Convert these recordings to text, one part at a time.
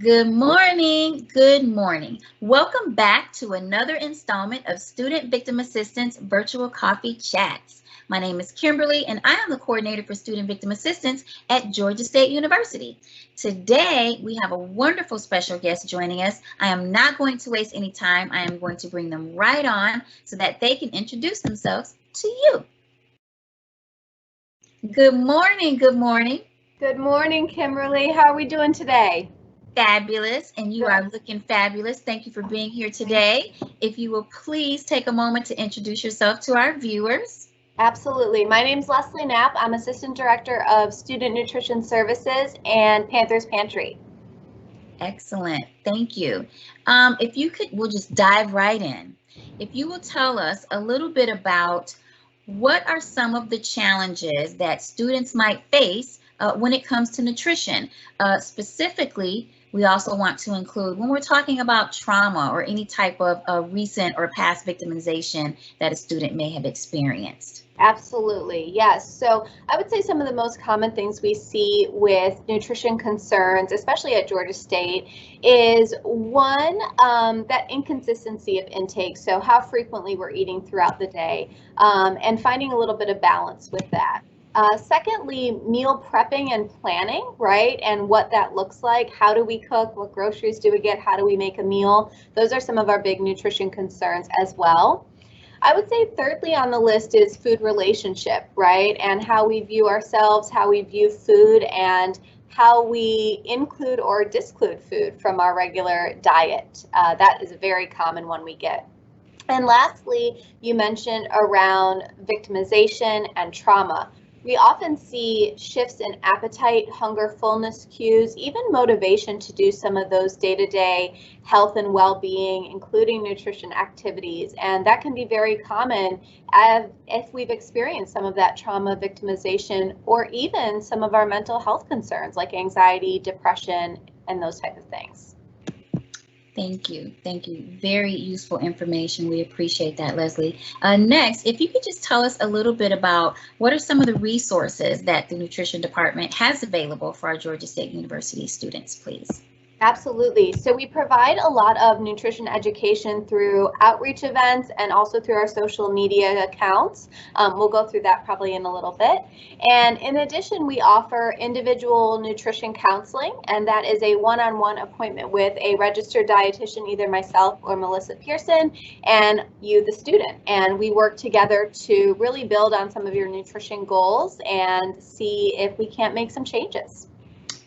Good morning. Good morning. Welcome back to another installment of Student Victim Assistance Virtual Coffee Chats. My name is Kimberly, and I am the coordinator for Student Victim Assistance at Georgia State University. Today, we have a wonderful special guest joining us. I am not going to waste any time. I am going to bring them right on so that they can introduce themselves to you. Good morning. Good morning. Good morning, Kimberly. How are we doing today? Fabulous, and you are looking fabulous. Thank you for being here today. If you will please take a moment to introduce yourself to our viewers. Absolutely. My name is Leslie Knapp. I'm Assistant Director of Student Nutrition Services and Panthers Pantry. Excellent. Thank you. If you could, we'll just dive right in. If you will tell us a little bit about what are some of the challenges that students might face when it comes to nutrition. Specifically, we also want to include when we're talking about trauma or any type of recent or past victimization that a student may have experienced. Absolutely, yes. So I would say some of the most common things we see with nutrition concerns, especially at Georgia State, is one, that inconsistency of intake. So how frequently we're eating throughout the day, and finding a little bit of balance with that. Secondly, meal prepping and planning, right? And what that looks like. How do we cook? What groceries do we get? How do we make a meal? Those are some of our big nutrition concerns as well. I would say thirdly on the list is food relationship, right? And how we view ourselves, how we view food, and how we include or disclude food from our regular diet. That is a very common one we get. And lastly, you mentioned around victimization and trauma. We often see shifts in appetite, hunger, fullness cues, even motivation to do some of those day-to-day health and well-being, including nutrition activities. And that can be very common if we've experienced some of that trauma, victimization, or even some of our mental health concerns like anxiety, depression, and those type of things. Thank you. Thank you. Very useful information. We appreciate that, Leslie. Next, if you could just tell us a little bit about what are some of the resources that the nutrition department has available for our Georgia State University students, please. Absolutely. So we provide a lot of nutrition education through outreach events and also through our social media accounts. We'll go through that probably in a little bit. And in addition, we offer individual nutrition counseling, and that is a one-on-one appointment with a registered dietitian, either myself or Melissa Pearson, and you, the student. And we work together to really build on some of your nutrition goals and see if we can't make some changes.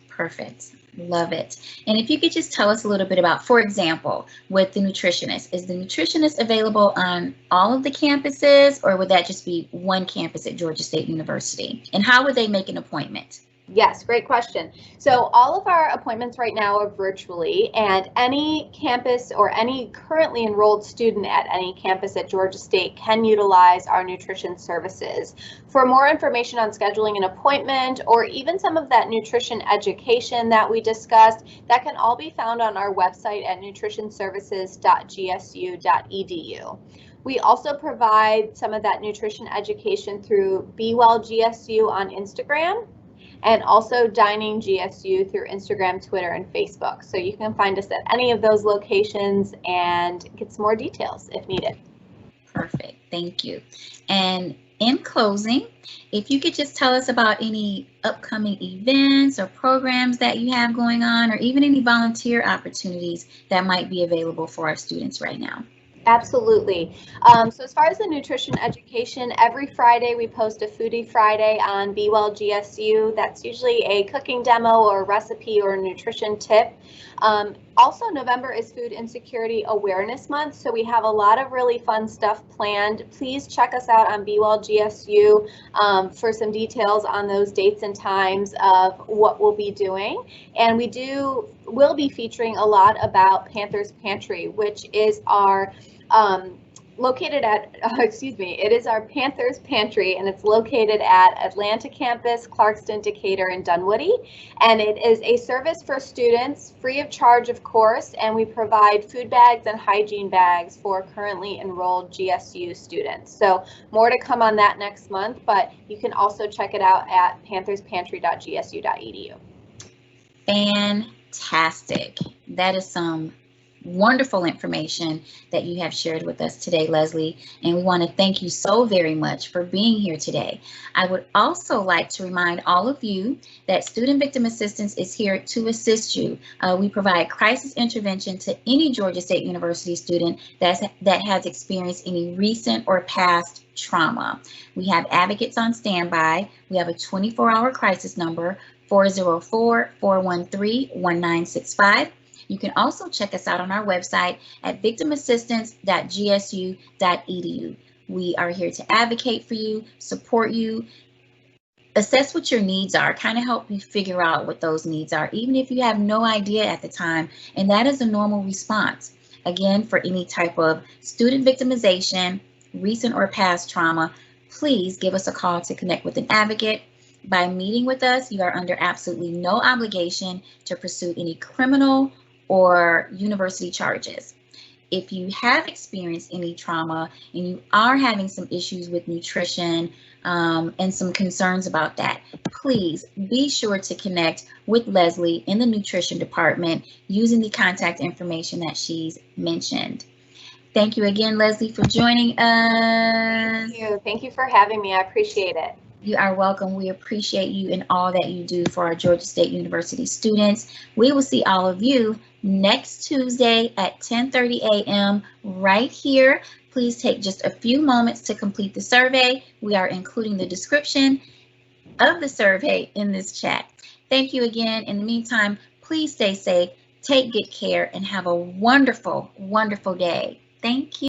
Perfect. Love it. And if you could just tell us a little bit about, for example, with the nutritionist, is the nutritionist available on all of the campuses, or would that just be one campus at Georgia State University? And how would they make an appointment? Yes, great question. So all of our appointments right now are virtually, and any campus or any currently enrolled student at any campus at Georgia State can utilize our nutrition services. For more information on scheduling an appointment or even some of that nutrition education that we discussed, that can all be found on our website at nutritionservices.gsu.edu. We also provide some of that nutrition education through Be Well GSU on Instagram, and also Dining GSU through Instagram, Twitter, and Facebook. So you can find us at any of those locations and get some more details if needed. Perfect. Thank you. And in closing, if you could just tell us about any upcoming events or programs that you have going on, or even any volunteer opportunities that might be available for our students right now. Absolutely. So as far as the nutrition education, every Friday we post a Foodie Friday on Be Well GSU. That's usually a cooking demo or a recipe or a nutrition tip. Also, November is Food Insecurity Awareness Month, so we have a lot of really fun stuff planned. Please check us out on Be Well GSU for some details on those dates and times of what we'll be doing. And we'll be featuring a lot about Panthers Pantry, which is our located at, it is our Panthers Pantry, and it's located at Atlanta campus, Clarkston, Decatur, and Dunwoody. And it is a service for students, free of charge, of course, and we provide food bags and hygiene bags for currently enrolled GSU students. So more to come on that next month, but you can also check it out at pantherspantry.gsu.edu. Fantastic. That is some wonderful information that you have shared with us today, Leslie, and we want to thank you so very much for being here today. I would also like to remind all of you that Student Victim Assistance is here to assist you. We provide crisis intervention to any Georgia State University student that has experienced any recent or past trauma. We have advocates on standby. We have a 24-hour crisis number, 404-413-1965. You can also check us out on our website at victimassistance.gsu.edu. We are here to advocate for you, support you, assess what your needs are, kind of help you figure out what those needs are, even if you have no idea at the time. And that is a normal response. Again, for any type of student victimization, recent or past trauma, please give us a call to connect with an advocate. By meeting with us, you are under absolutely no obligation to pursue any criminal or university charges. If you have experienced any trauma and you are having some issues with nutrition and some concerns about that, please be sure to connect with Leslie in the nutrition department using the contact information that she's mentioned. Thank you again, Leslie, for joining us. Thank you. Thank you for having me. I appreciate it. You are welcome. We appreciate you and all that you do for our Georgia State University students. We will see all of you next Tuesday at 10:30 a.m. right here. Please take just a few moments to complete the survey. We are including the description of the survey in this chat. Thank you again. In the meantime, please stay safe, take good care, and have a wonderful, wonderful day. Thank you.